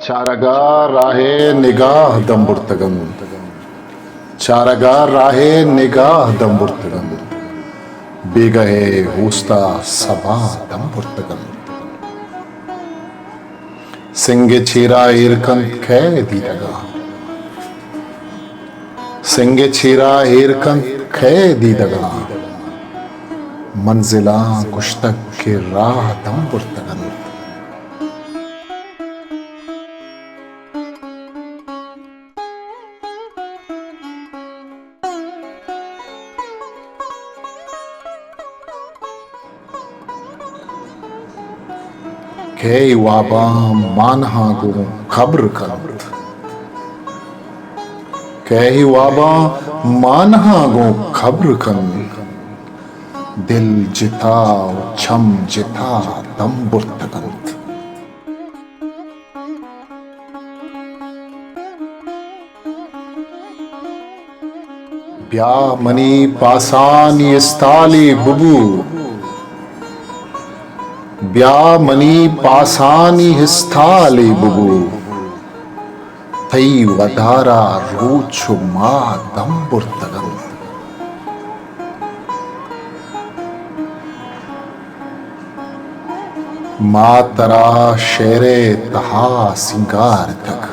Çaragar rahe nigah damburtagam. Çaragar rahe nigah damburtagam. Begahe husta sabah damburtagam. Singe chira irkan khe didaga. Singe chira irkan khe didaga. Manzila kushtag ke raah damburtagam. Kei waba manhagu khabr kant. Kei waba manhagu khabr kant. Dil jita cham jita damburtagant. Bya mani pasani istali bubu. Bya mani pasani histali bubu. Thai vadara ruchu ma damburtagam. Ma tara shere taha singar tak.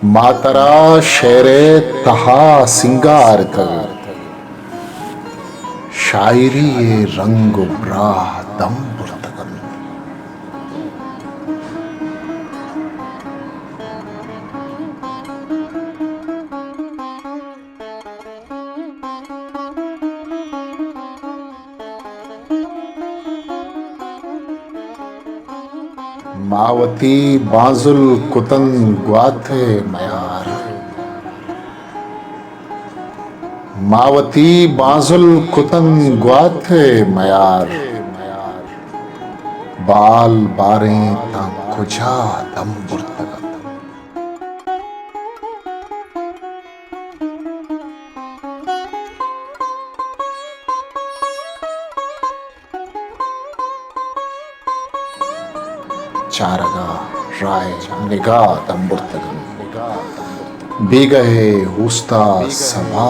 Ma tara shere taha singar tak. शायरी ये रंग ब्राह दम्बुर्तगम. मावती बाजुल कुतन ग्वाथे मयार. मावती बाजुल कुतन ग्वाथे मयार. बाल बारे ता कुजा दम्बुर्तगम. चारगा राय निगाह दम्बुर्तगम. बेगहे हुस्ता सभा